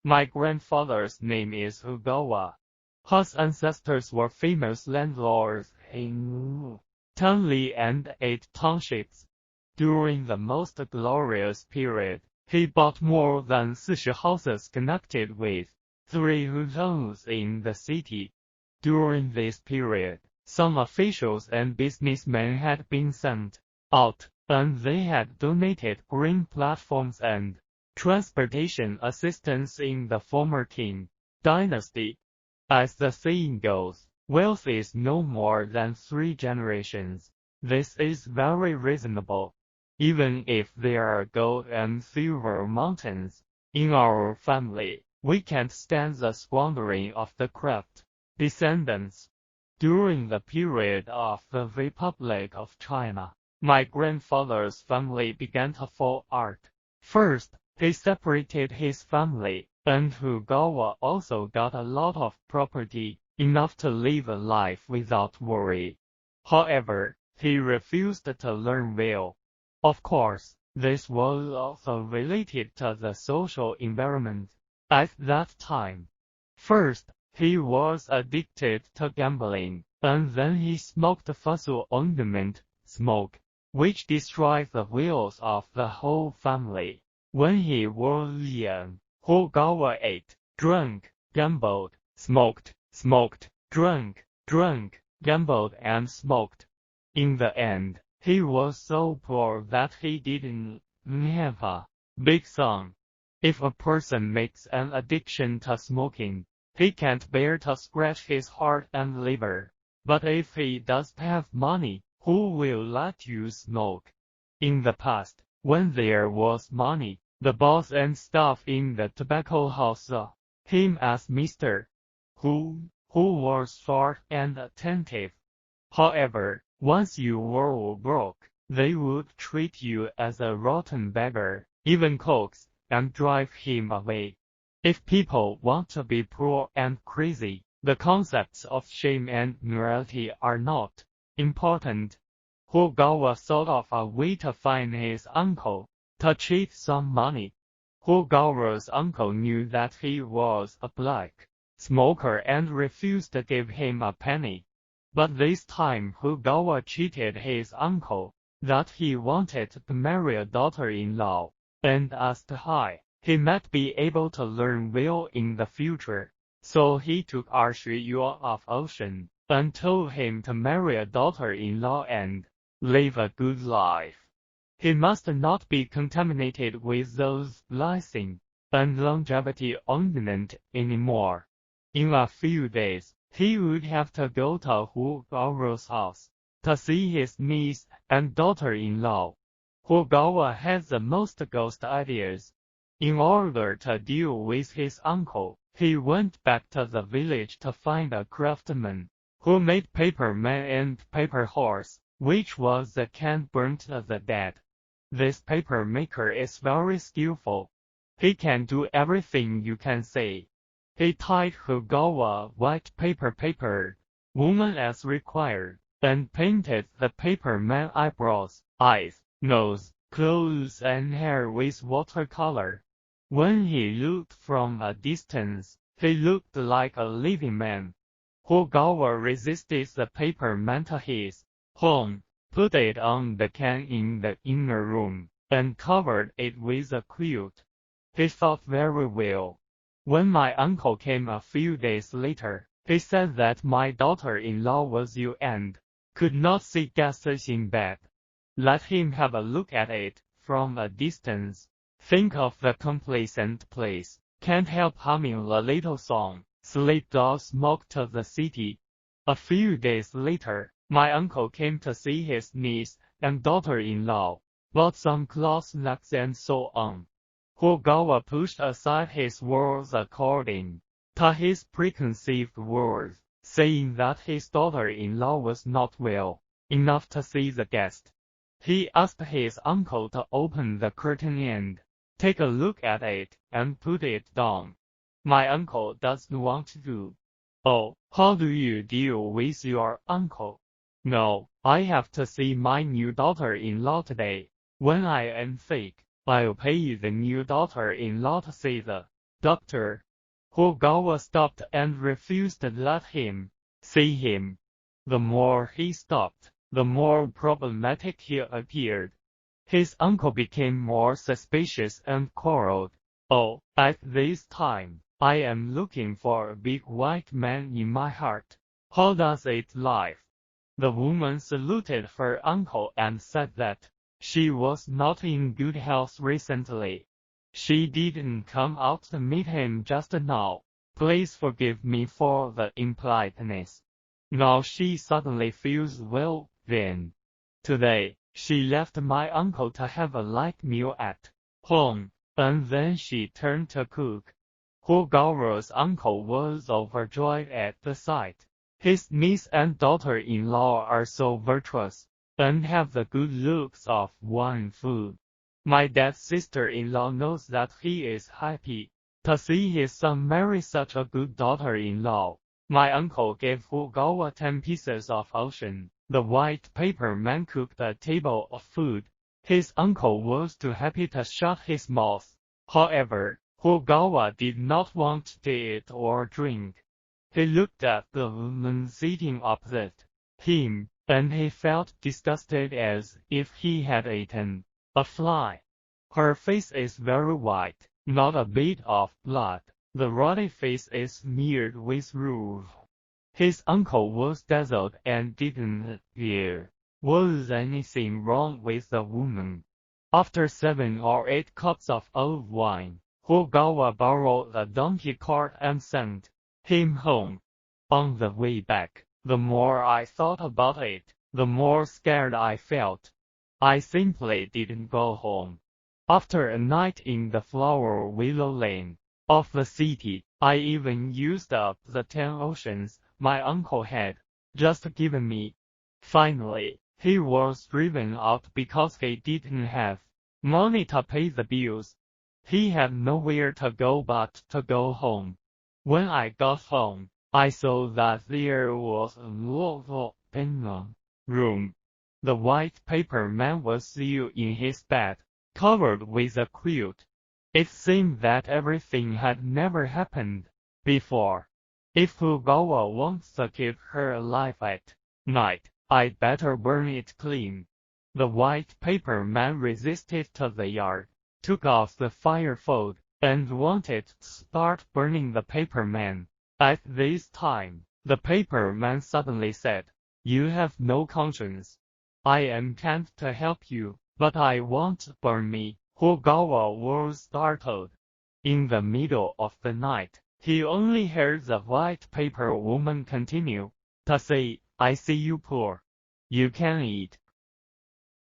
My grandfather's name is Hugawa. His ancestors were famous landlords in Tanli and 8 townships. During the most glorious period, he bought more than 40 houses connected with 3 hotels in the city. During this period, some officials and businessmen had been sent out, and they had donated green platforms and transportation assistance in the former Qing dynasty. As the saying goes, wealth is no more than 3 generations. This is very reasonable. Even if there are gold and silver mountains in our family, we can't stand the squandering of the craft descendants. During the period of the Republic of China, my grandfather's family began to fall apart. First, he separated his family, and Hugawa also got a lot of property, enough to live a life without worry. However, he refused to learn well. Of course, this was also related to the social environment at that time. First, he was addicted to gambling, and then he smoked fossil ornament smoke, which destroyed the wills of the whole family. When he was young, Hugawa ate, drank, gambled, smoked, drank, gambled and smoked. In the end, he was so poor that he didn't have a big son. If a person makes an addiction to smoking, he can't bear to scratch his heart and liver. But if he does have money, who will let you smoke? In the past, when there was money, the boss and staff in the tobacco house saw him as Mr. who was short and attentive. However, once you were broke, they would treat you as a rotten beggar, even coax, and drive him away. If people want to be poor and crazy, the concepts of shame and morality are not important. Hugawa thought of a way to find his uncle, to cheat some money. Hugawa's uncle knew that he was a black smoker and refused to give him a penny. But this time Hugawa cheated his uncle, that he wanted to marry a daughter-in-law, and asked how he might be able to learn well in the future. So he took Arshiyuan of Ocean, and told him to marry a daughter-in-law and live a good life. He must not be contaminated with those blessing and longevity ornament anymore. In a few days, he would have to go to Hugawa's house to see his niece and daughter-in-law. Hugawa had the most ghost ideas. In order to deal with his uncle, he went back to the village to find a craftsman who made paper man and paper horse, which was the can burnt to the dead. This paper maker is very skillful. He can do everything you can say. He tied Hugawa white paper, woman as required, and painted the paper man eyebrows, eyes, nose, clothes and hair with watercolor. When he looked from a distance, he looked like a living man. Hugawa resisted the paper man to his home, put it on the can in the inner room, and covered it with a quilt. He thought very well. When my uncle came a few days later, he said that my daughter-in-law was ill and could not see gases in bed. Let him have a look at it from a distance. Think of the complacent place. Can't help humming a little song. Sleep dog smoke to the city. A few days later, my uncle came to see his niece and daughter-in-law, bought some cloth nuts and so on. Hugawa pushed aside his words according to his preconceived words, saying that his daughter-in-law was not well enough to see the guest. He asked his uncle to open the curtain and take a look at it and put it down. My uncle doesn't want to. Oh, how do you deal with your uncle? No, I have to see my new daughter-in-law today. When I am sick, I'll pay the new daughter-in-law to see the Doctor. Fugawa stopped and refused to let him see him. The more he stopped, the more problematic he appeared. His uncle became more suspicious and quarreled. Oh, at this time, I am looking for a big white man in my heart. How does it live? The woman saluted her uncle and said that she was not in good health recently. She didn't come out to meet him just now. Please forgive me for the impoliteness. Now she suddenly feels well, then. Today, she left my uncle to have a light meal at home, and then she turned to cook. Fugawa's uncle was overjoyed at the sight. His niece and daughter-in-law are so virtuous, and have the good looks of wine food. My dad's sister-in-law knows that he is happy to see his son marry such a good daughter-in-law. My uncle gave Fugawa 10 pieces of ocean. The white paper man cooked a table of food. His uncle was too happy to shut his mouth. However, Fugawa did not want to eat or drink. He looked at the woman sitting opposite him, and he felt disgusted as if he had eaten a fly. Her face is very white, not a bit of blood. The ruddy face is smeared with rouge. His uncle was dazzled and didn't there was anything wrong with the woman. After 7 or 8 cups of old wine, Fugawa borrowed a donkey cart and sent him home. On the way back, the more I thought about it, the more scared I felt. I simply didn't go home. After a night in the flower willow lane of the city, I even used up the 10 oceans my uncle had just given me. Finally, he was driven out because he didn't have money to pay the bills. He had nowhere to go but to go home. When I got home, I saw that there was a little room. The white paper man was still in his bed, covered with a quilt. It seemed that everything had never happened before. If Fugawa wants to keep her alive at night, I'd better burn it clean. The white paper man resisted to the yard, took off the firewood, and wanted to start burning the paper man. At this time, the paper man suddenly said, "You have no conscience. I am kind to help you, but I won't burn me." Fugawa was startled. In the middle of the night, he only heard the white paper woman continue to say, "I see you poor. You can eat,